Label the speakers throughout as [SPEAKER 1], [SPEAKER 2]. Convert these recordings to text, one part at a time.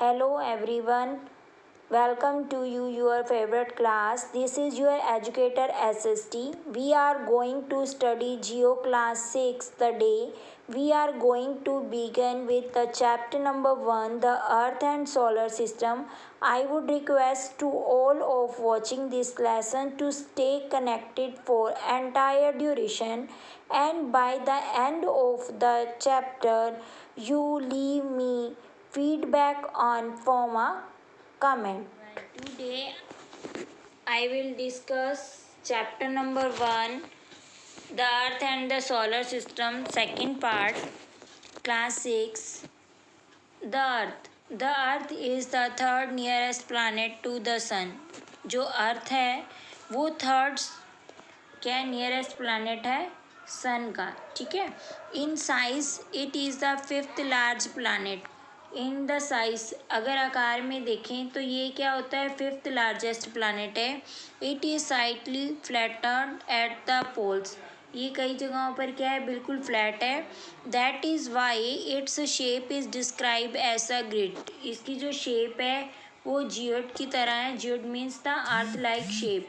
[SPEAKER 1] Hello everyone, welcome to your favorite class. This is your educator SST. We are going to study Geo class 6 the day. We are going to begin with the chapter number 1, the Earth and Solar System. I would request to all of watching this lesson to stay connected for entire duration, and by the end of the chapter you leave me feedback on form a comment. Today I will discuss chapter number 1, the Earth and the Solar System, second part, class 6. The Earth. The Earth is the third nearest planet to the Sun. जो अर्थ है वो third क्या nearest planet है सन का. ठीक है. In size it is the fifth large planet. In the size अगर आकार में देखें तो ये क्या होता है, फिफ्थ लार्जेस्ट प्लानट है. It is slightly flattened at the poles. ये कई जगहों पर क्या है, बिल्कुल फ्लैट है. That is why its shape is describe as a grid. इसकी जो शेप है वो जियोड की तरह है. Geoid means the earth like shape.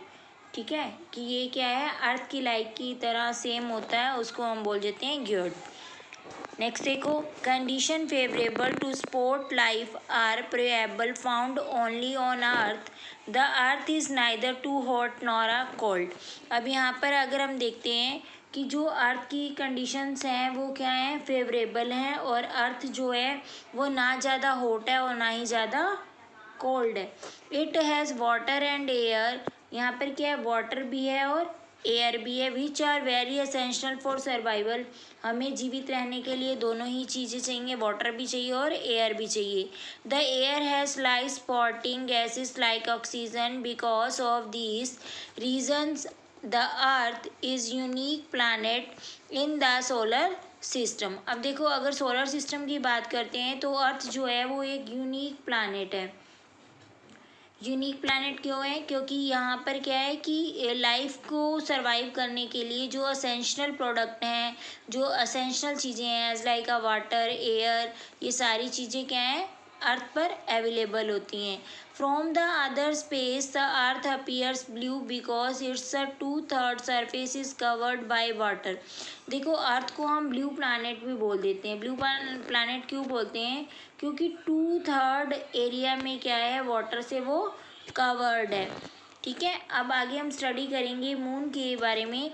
[SPEAKER 1] ठीक है, कि ये क्या है, अर्थ की लाइक की तरह सेम होता है, उसको हम बोल देते हैं जियोड. नेक्स्ट देखो, condition favourable to sport life are prayable found only on earth. The earth is neither too hot nor a cold. अब यहाँ पर अगर हम देखते हैं कि जो अर्थ की कंडीशंस हैं वो क्या हैं, फेवरेबल हैं. और अर्थ जो है वो ना ज़्यादा हॉट है और ना ही ज़्यादा कोल्ड है. It has water and air. यहाँ पर क्या है, वाटर भी है और एयर भी है. Which are very essential for survival. हमें जीवित रहने के लिए दोनों ही चीज़ें चाहिए, वाटर भी चाहिए और एयर भी चाहिए. The air has like spotting gases like oxygen. Because of this reasons the earth is unique planet in the solar system. अब देखो, अगर सोलर सिस्टम की बात करते हैं तो अर्थ जो है वो एक यूनिक प्लानट है. यूनिक प्लानट क्यों है, क्योंकि यहाँ पर क्या है कि लाइफ को सरवाइव करने के लिए जो असेंशियल प्रोडक्ट हैं, जो असेंशियल चीज़ें हैं as like a water, air, ये सारी चीज़ें क्या हैं, अर्थ पर अवेलेबल होती हैं. From the other space the earth appears blue because it's a 2/3 surface is covered by water. देखो, अर्थ को हम ब्लू प्लानट भी बोल देते हैं. ब्लू प्लानट क्यों बोलते हैं, क्योंकि 2/3 एरिया में क्या है, वाटर से वो कवर्ड है. ठीक है. अब आगे हम स्टडी करेंगे मून के बारे में.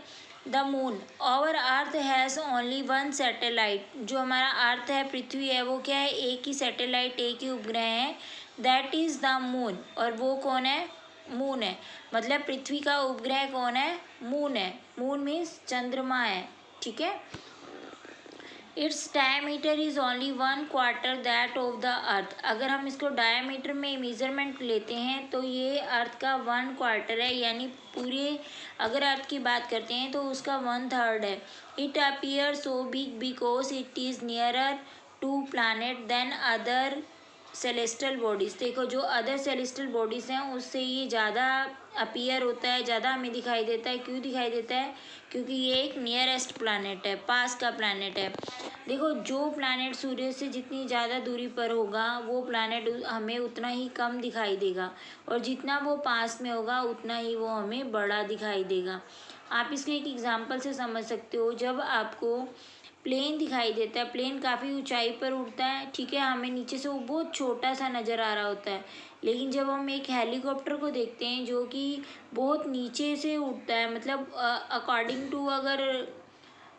[SPEAKER 1] The moon. Our earth has only one satellite. जो हमारा अर्थ है, पृथ्वी है, वो क्या है, एक ही सैटेलाइट, एक ही उपग्रह है. That is the moon. और वो कौन है, मून है. मतलब पृथ्वी का उपग्रह कौन है, मून है. मून मीन्स चंद्रमा है. ठीक है. Its diameter is only 1/4 that of the अर्थ. अगर हम इसको डायमीटर में मेजरमेंट लेते हैं तो ये अर्थ का 1/4 है, यानी पूरे अगर अर्थ की बात करते हैं तो उसका 1/3 है. It appear so big because it is nearer to planet than other celestial bodies. देखो, जो अदर सेलेस्टियल बॉडीज़ हैं उससे ये ज़्यादा अपीयर होता है, ज़्यादा हमें दिखाई देता है. क्यों दिखाई देता है, क्योंकि ये एक नियरेस्ट प्लानट है, पास का प्लानट है. देखो, जो प्लानट सूर्य से जितनी ज़्यादा दूरी पर होगा वो प्लानट हमें उतना ही कम दिखाई देगा, और जितना वो पास में होगा उतना ही वो हमें बड़ा दिखाई देगा. आप इसको एक एग्जांपल से समझ सकते हो. जब आपको प्लेन दिखाई देता है, प्लेन काफ़ी ऊंचाई पर उड़ता है. ठीक है, हमें नीचे से वो बहुत छोटा सा नज़र आ रहा होता है. लेकिन जब हम एक हेलीकॉप्टर को देखते हैं जो कि बहुत नीचे से उड़ता है, मतलब अकॉर्डिंग टू अगर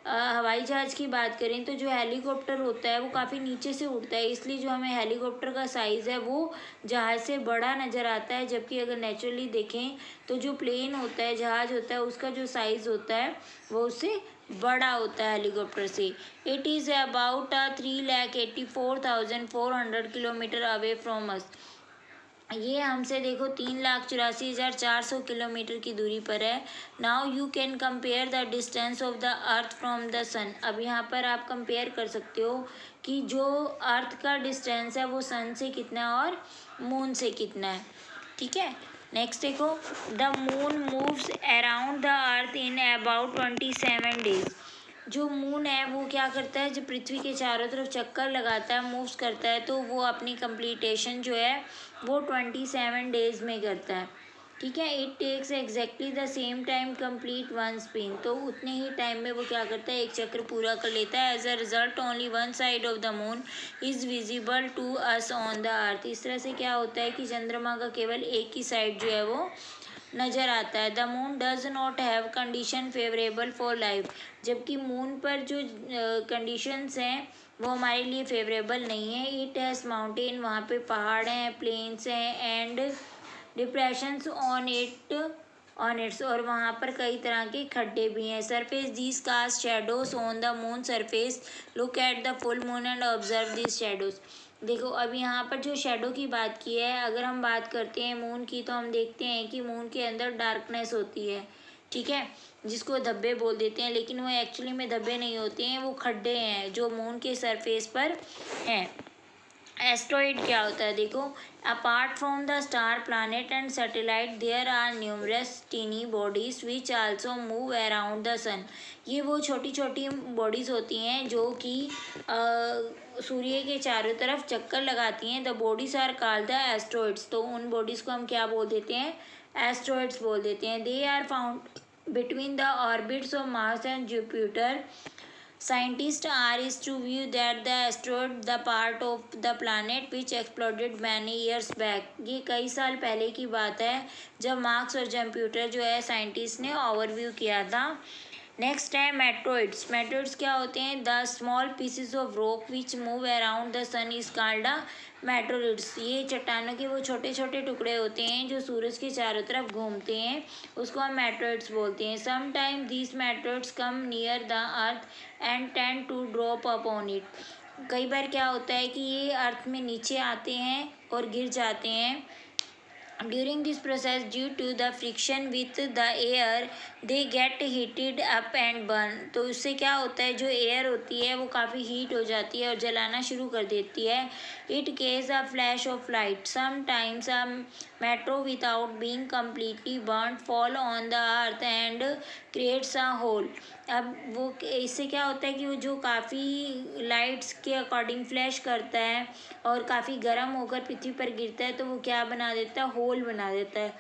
[SPEAKER 1] हवाई जहाज़ की बात करें तो जो हेलीकॉप्टर होता है वो काफ़ी नीचे से उड़ता है, इसलिए जो हमें हेलीकॉप्टर का साइज़ है वो जहाज़ से बड़ा नज़र आता है. जबकि अगर नेचुरली देखें तो जो प्लेन होता है, जहाज़ होता है, उसका जो साइज़ होता है वो उससे बड़ा होता है हेलीकॉप्टर से. It is about 3,84,400 kilometre away from us. ये हमसे देखो 3,84,400 किलोमीटर की दूरी पर है. Now you can compare the distance of the earth from the sun. अब यहाँ पर आप कंपेयर कर सकते हो कि जो अर्थ का डिस्टेंस है वो सन से कितना है और मून से कितना है. ठीक है. नेक्स्ट देखो, the moon moves around the earth in about 27 days. जो मून है वो क्या करता है, जब पृथ्वी के चारों तरफ चक्कर लगाता है, मूव्स करता है, तो वो अपनी कंप्लीटेशन जो है वो 27 डेज में करता है। ठीक है, it takes exactly the same time complete one spin, तो उतने ही टाइम में वो क्या करता है, एक चक्र पूरा कर लेता है। As a result only one side of the moon is visible to us on the earth. इस तरह से क्या होता है कि चंद्रमा का केवल एक ही साइड जो है वो नज़र आता है। The moon does not have condition favourable for life, जबकि मून पर जो कंडीशंस हैं वो हमारे लिए फेवरेबल नहीं है। इट हैज़ माउंटेन, वहाँ पे पहाड़ हैं, प्लेन्स हैं, एंड डिप्रेशंस ऑन इट्स, और वहाँ पर कई तरह के खड्डे भी हैं। Surface these cast shadows on the moon surface, look at the full moon and observe these shadows. देखो अब यहाँ पर जो शेडो की बात की है, अगर हम बात करते हैं मून की, तो हम देखते हैं कि मून के अंदर डार्कनेस होती है। ठीक है, जिसको धब्बे बोल देते हैं, लेकिन वो एक्चुअली में धब्बे नहीं होते हैं, वो खड्डे हैं जो मून के सरफेस पर हैं। एस्ट्रॉइड क्या होता है, देखो, apart from the star, planet and satellite, there are numerous tiny bodies which also move around the sun. ये वो छोटी छोटी बॉडीज़ होती हैं जो कि सूर्य के चारों तरफ चक्कर लगाती हैं। The bodies are called the asteroids, तो उन बॉडीज़ को हम क्या बोल देते हैं, एस्ट्रॉइड्स बोल देते हैं। They are found between the orbits of Mars and Jupiter. Scientists are is to view that the asteroid the part of the planet which exploded many years back। ये कई साल पहले की बात है जब मार्स और जम्पिटर जो है साइंटिस्ट ने ओवरव्यू किया था। नेक्स्ट है मेट्रोइड्स। मेट्रोइड्स क्या होते हैं, the small pieces of rock which move around the sun is called a meteoroids. ये चट्टानों के वो छोटे छोटे टुकड़े होते हैं जो सूरज के चारों तरफ घूमते हैं, उसको हम मेट्रोइड्स बोलते हैं। Sometime these meteoroids come near the earth and tend to drop upon it. कई बार क्या होता है कि ये अर्थ में नीचे आते हैं और गिर जाते हैं। During this process, due to the friction with the air, they get heated up and burn। तो उससे क्या होता है, जो एयर होती है वो काफ़ी हीट हो जाती है और जलाना शुरू कर देती है। It gives a flash of light। Sometimes a meteor without being completely burnt fall on the earth and creates a hole। अब वो इससे क्या होता है कि वो जो काफ़ी लाइट्स के अकॉर्डिंग फ्लैश करता है और काफ़ी गर्म होकर पृथ्वी पर गिरता है, तो वो क्या बना देता है, होल बना देता है।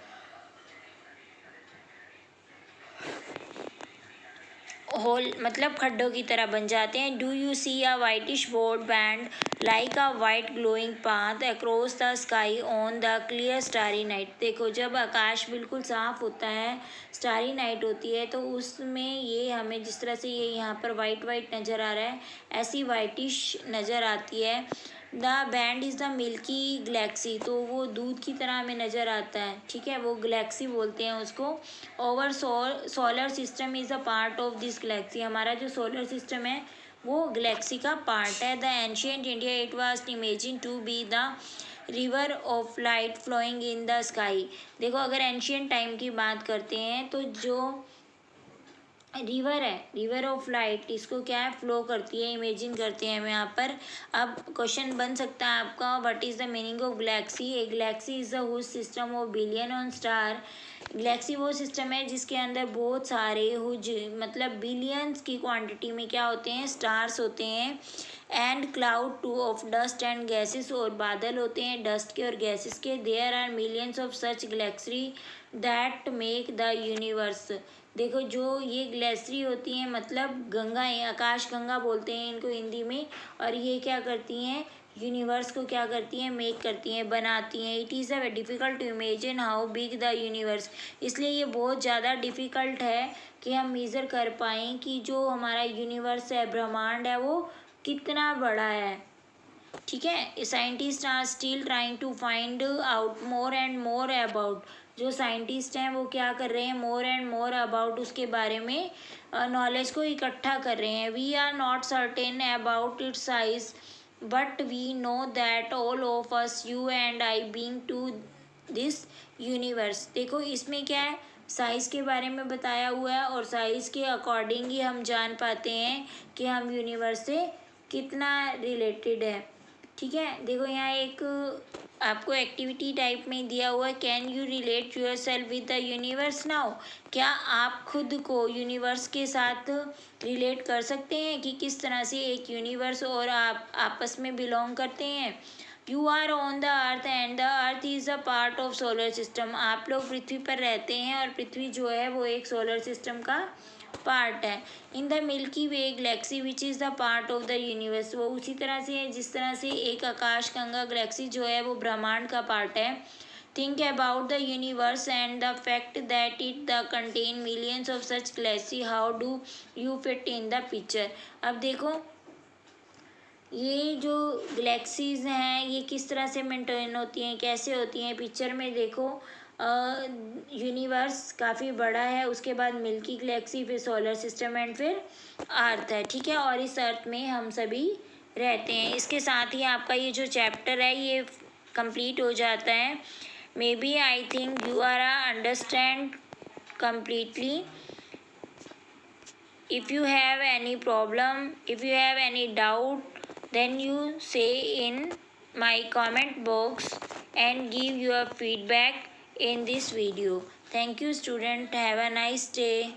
[SPEAKER 1] होल मतलब खड्डों की तरह बन जाते हैं। Do you see a whitish broad band like a white glowing path across the sky on the clear starry night. देखो जब आकाश बिल्कुल साफ होता है, स्टारी नाइट होती है, तो उसमें ये हमें जिस तरह से ये यहाँ पर वाइट वाइट नज़र आ रहा है, ऐसी वाइटिश नज़र आती है। The band is the milky Galaxy, तो वो दूध की तरह हमें नज़र आता है। ठीक है, वो गैलेक्सी बोलते हैं उसको। Over solar system is a part of this Galaxy. हमारा जो सोलर सिस्टम है वो गैलेक्सी का पार्ट है। The ancient India it was imagine to be the river of light flowing in the sky. देखो अगर एंशियंट टाइम की बात करते हैं तो जो रिवर है, रिवर ऑफ लाइट, इसको क्या है, फ्लो करती है, इमेजिन करते हैं हम यहाँ पर। अब क्वेश्चन बन सकता है आपका, what is the meaning of galaxy. A galaxy is the huge system of billion on star. Galaxy वो सिस्टम है जिसके अंदर बहुत सारे हुज मतलब बिलियंस की क्वांटिटी में क्या होते हैं, स्टार्स होते हैं। And cloud too of dust and gases, और बादल होते हैं डस्ट के और गैसेस के। There are millions of such galaxy that make the universe. देखो जो ये ग्लेसरी होती हैं मतलब गंगाएं, आकाश गंगा बोलते हैं इनको हिंदी में, और ये क्या करती हैं, यूनिवर्स को क्या करती हैं, मेक करती हैं, बनाती हैं। It is a difficult to imagine how big the universe. इसलिए ये बहुत ज़्यादा डिफ़िकल्ट है कि हम मेज़र कर पाएँ कि जो हमारा यूनिवर्स है, ब्रह्मांड है, वो कितना बड़ा है। ठीक है, scientist are still trying to find out more and more about. जो साइंटिस्ट हैं वो क्या कर रहे हैं, मोर एंड मोर अबाउट उसके बारे में नॉलेज को इकट्ठा कर रहे हैं। We are not certain about its size but we know that all of us, you and I, being to this universe. देखो इसमें क्या है, साइज़ के बारे में बताया हुआ है और साइज़ के अकॉर्डिंग ही हम जान पाते हैं कि हम यूनिवर्स से कितना रिलेटेड है। ठीक है, देखो यहाँ एक आपको एक्टिविटी टाइप में दिया हुआ है, can you relate yourself with the universe now. क्या आप खुद को यूनिवर्स के साथ रिलेट कर सकते हैं कि किस तरह से एक यूनिवर्स और आप आपस में बिलोंग करते हैं। You are on the earth and the earth is a part of solar system. आप लोग पृथ्वी पर रहते हैं और पृथ्वी जो है वो एक सोलर सिस्टम का पार्ट है। In the milky way Galaxy which is the part of the universe, वो उसी तरह से है जिस तरह से एक आकाशगंगा गैलेक्सी जो है वो ब्रह्मांड का पार्ट है। Think about the universe and the fact that it the contain millions of such Galaxy, how do you fit in the picture. अब देखो ये जो गैलेक्सीज हैं ये किस तरह से मेंटेन होती हैं, कैसे होती हैं। पिक्चर में देखो यूनिवर्स काफ़ी बड़ा है, उसके बाद मिल्की गैलेक्सी, फिर सोलर सिस्टम एंड फिर अर्थ है। ठीक है, और इस अर्थ में हम सभी रहते हैं। इसके साथ ही आपका ये जो चैप्टर है ये कंप्लीट हो जाता है। Maybe I think you are understand completely. If you have any problem, if you have any doubt, then you say in my comment box and give your feedback in this video. Thank you student, have a nice day.